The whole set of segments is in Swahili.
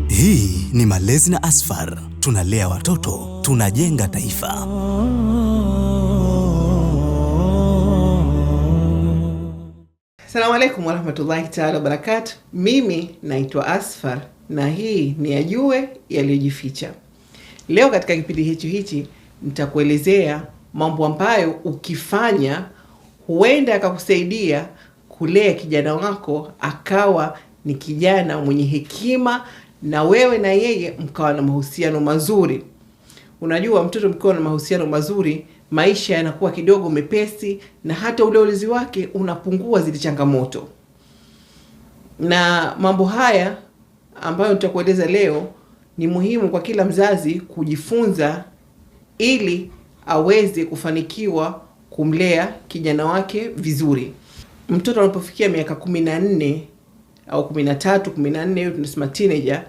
Hii ni Malezi na Asfar. Tunalea watoto, tunajenga taifa. Assalamu alaikum warahmatullahi ta'ala wabarakatuh. Mimi naitwa Asfar na hii ni Yajue Yaliyojificha. Leo katika kipindi hichi nitakuelezea mambo ambayo ukifanya huenda akakusaidia kulea kijana wako akawa ni kijana mwenye hekima na wewe na yeye mkawa na mahusiano mazuri. Unajua mtoto mkiwa na mahusiano mazuri, maisha yanakuwa kidogo mepesi na hata ule ulezi wake unapungua zile changamoto. Na mambo haya ambayo nitakueleza leo ni muhimu kwa kila mzazi kujifunza ili aweze kufanikiwa kumlea kijana wake vizuri. Mtoto anapofikia miaka 14 au 13, 14, hiyo tunasema teenager,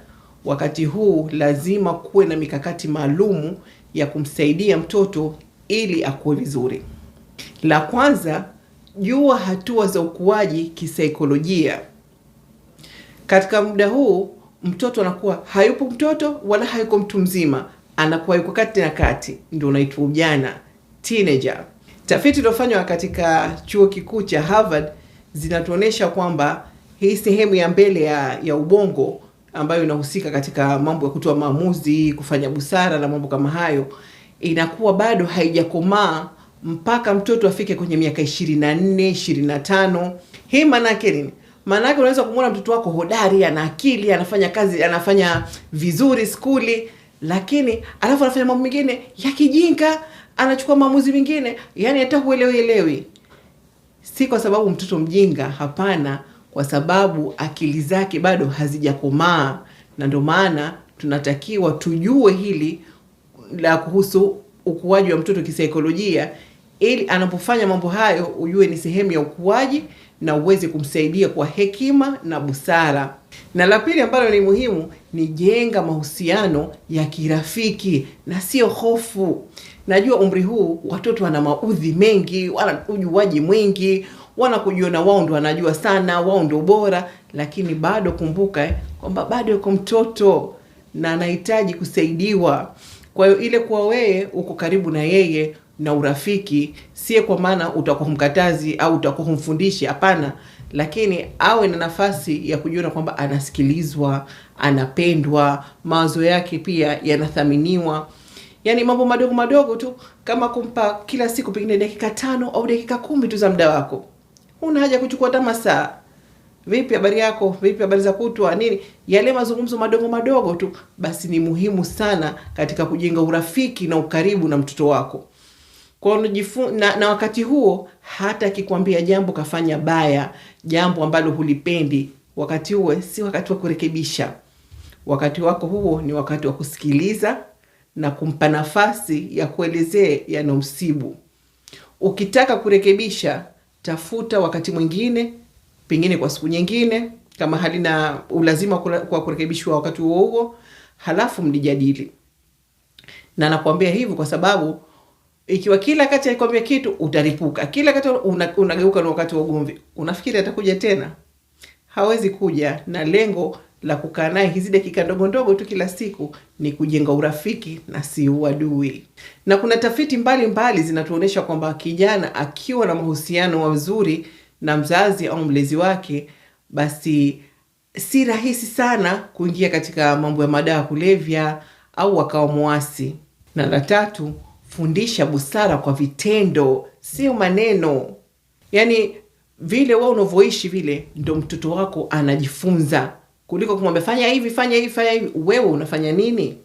wakati huu lazima kuwe na mikakati maalumu ya kumsaidia mtoto ili akue vizuri. La kwanza, jua hatua za ukuaji kisaikolojia. Katika muda huu mtoto anakuwa hayupo mtoto wala hayuko mtu mzima, anakuwa yuko kati na kati, ndio unaitwa ujana, teenager. Tafiti iliyofanywa katika chuo kikuu cha Harvard zinatuonesha kwamba hii sehemu ya mbele ya ubongo ambayo inahusika katika mambo ya kutoa maamuzi, kufanya busara na mambo kama hayo, inakuwa bado haijakomaa mpaka mtoto afike kwenye miaka 24, 25. Hii maana yake nini? Maana yake unaweza kumwona mtoto wako hodari, ana akili, anafanya kazi, anafanya vizuri skuli, lakini alafu anafanya mambo mengine ya kijinga, anachukua maamuzi mengine, yani hata huelewi. Si kwa sababu mtoto mjinga, hapana, kwa sababu akili zake bado hazijakomaa. Na ndio maana tunatakiwa tujue hili la kuhusu ukuaji wa mtoto kisaikolojia, ili anapofanya mambo hayo ujue ni sehemu ya ukuaji na uweze kumsaidia kwa hekima na busara. Na la pili ambalo ni muhimu ni jenga mahusiano ya kirafiki na sio hofu. Najua umri huu watoto wana maudhi mengi, wana ujuaji mwingi, wana kujiona wao ndio wanajua sana, wao ndio bora, lakini bado kumbuka kwamba bado yuko mtoto na anahitaji kusaidiwa. Kwa hiyo ile kwa wewe uko karibu na yeye na urafiki, si kwa maana utakuwa mkatazi au utakuwa mfundishi, hapana, lakini awe na nafasi ya kujiona kwamba anasikilizwa, anapendwa, mawazo yake pia yanathaminiwa. Yani mambo madogo tu, kama kumpa kila siku pengine dakika 5 au dakika 10 tu za muda wako. Huna haja kuchukua hata masaa. Vipi habari yako? Vipi habari za kutwa? Nini? Yale mazungumzo madogo tu basi ni muhimu sana katika kujenga urafiki na ukaribu na mtoto wako. Kwa na wakati huo hata akikwambia jambo kafanya baya, jambo ambalo hulipendi, wakati huo si wakati wa kurekebisha. Wakati wako huo ni wakati wa kusikiliza na kumpa nafasi ya kuelezea yanomsibu. Ukitaka kurekebisha, tafuta wakati mwingine, pengine kwa siku nyingine, kama halina ulazima kwa kurekebishwa wakati huo, halafu mlijadili. Na nakwambia hivyo kwa sababu ikiwa kila kati alikwambia kitu utaripuka, kila kati unageuka na wakati wa ugomvi, unafikiri atakuja tena? Hawezi kuja. Na lengo la kukaa naye hizi dakika ndogo tu kila siku ni kujenga urafiki na si uadui. Na kuna tafiti mbalimbali zinatuonesha kwamba kijana akiwa na mahusiano mazuri na mzazi au mlezi wake, basi si rahisi sana kuingia katika mambo ya madawa kulevya au akawa muasi. Na la tatu, fundisha busara kwa vitendo, sio maneno. Yani vile wewe unavyoishi vile ndio mtoto wako anajifunza, kuliko kumwambia fanya hivi, fanya hivi, fanya hivi. Wewe unafanya nini?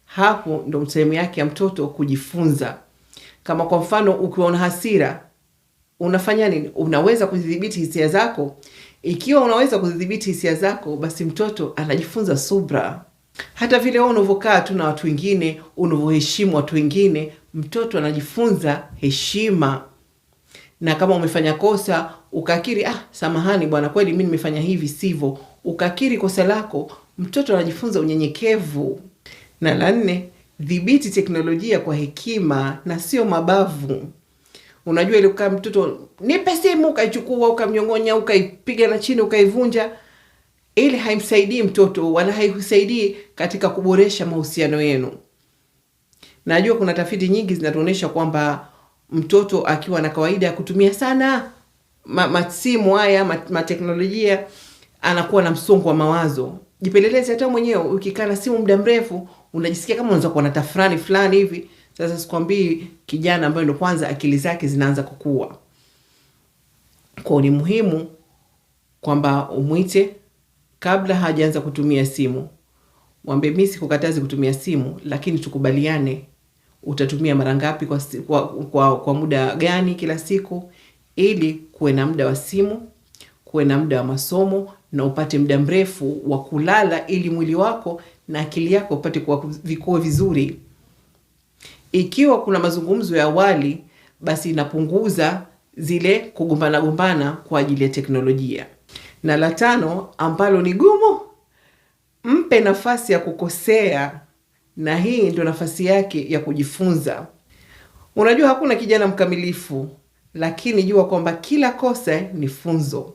Hapo ndio sehemu yake ya mtoto kujifunza. Kama kwa mfano ukiwa una hasira, unafanya nini? Unaweza kudhibiti hisia zako? Ikiwa unaweza kudhibiti hisia zako, basi mtoto anajifunza subra. Hata vile wewe unavokaa tu na watu wengine, unavoheshimu watu wengine, mtoto anajifunza heshima. Na kama umefanya kosa, ukakiri, samahani bwana, kweli mimi nimefanya hivi sivyo, ukakiri kosa lako, mtoto anajifunza unyenyekevu. Na la 4, dhibiti teknolojia kwa hekima na sio mabavu. Unajua ile kama mtoto nipe simu, ukaichukua ukamnyongonya, ukaipiga na chini, ukaivunja, ili haimsaidii mtoto wala haisaidii katika kuboresha mahusiano yenu. Najua kuna tafiti nyingi zinatuonyesha kwamba mtoto akiwa na kawaida ya kutumia sana masimu haya teknolojia, anakuwa na msongo wa mawazo. Jipeleleze hata mwenyewe, ukikaa na simu muda mrefu unajisikia kama unaweza kuwa na tafrani fulani hivi. Sasa sikwambii kijana ambaye ndo kwanza akili zake zinaanza kukua. Kwa ni muhimu kwamba umwite kabla hajaanza kutumia simu. Mwambie mimi sikukatazi kutumia simu, lakini tukubaliane utatumia mara ngapi kwa muda gani kila siku, ili kuwe na muda wa simu, kuwe na muda wa masomo, na upate muda mrefu wa kulala, ili mwili wako na akili yako upate kuwa vizuri. Ikiwa kuna mazungumzo ya awali, basi inapunguza zile kugombana kwa ajili ya teknolojia. Na la 5 ambalo ni gumu, mpe nafasi ya kukosea, na hii ndio nafasi yake ya kujifunza. Unajua hakuna kijana mkamilifu, lakini jua kwamba kila kosa ni funzo.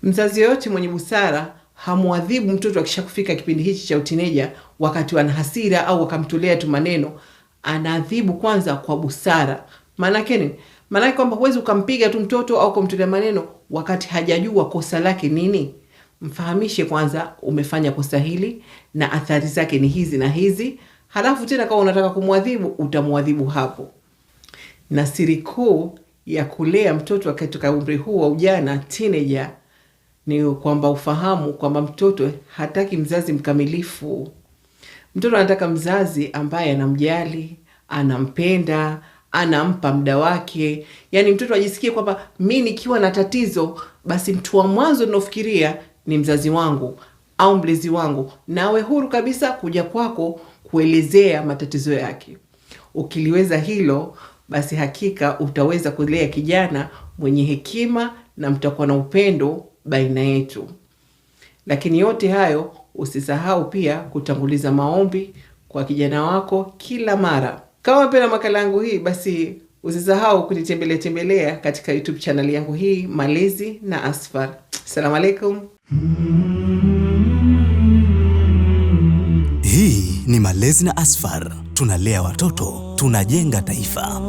Mzazi yoyote mwenye busara hamuadhibu mtoto akishakufika kipindi hichi cha utineja wakati wana hasira au wakamtolea tu maneno. Anaadhibu kwanza kwa busara. Maana kwamba huwezi ukampiga tu mtoto au kumtolea maneno wakati hajajua kosa lake nini. Mfahamishe kwanza, umefanya kosa hili na athari zake ni hizi na hizi. Halafu tena kama unataka kumwadhibu, utamuadhibu hapo. Na siri kuu ya kulea mtoto katika umri huu wa ujana, teenager, ni kwamba ufahamu kwamba mtoto hataki mzazi mkamilifu. Mtoto anataka mzazi ambaye anamjali, anampenda, anampa muda wake. Yaani mtoto ajisikie kwamba mimi nikiwa na tatizo, basi mtu wa mwanzo ninaofikiria ni mzazi wangu au mlezi wangu, nawe huru kabisa kuja kwako kuelezea matatizo yake. Ukiliweza hilo, basi hakika utaweza kulea kijana mwenye hekima na mtakuwa na upendo baina yetu. Lakini yote hayo usisahau pia kutanguliza maombi kwa kijana wako kila mara. Kama unapenda makala yangu hii, basi usisahau kunitembelea katika YouTube channel yangu hii, Malezi na Asfar. Assalamu alaikum. Hii ni Malezi na Asfar. Tunalea watoto, tunajenga taifa.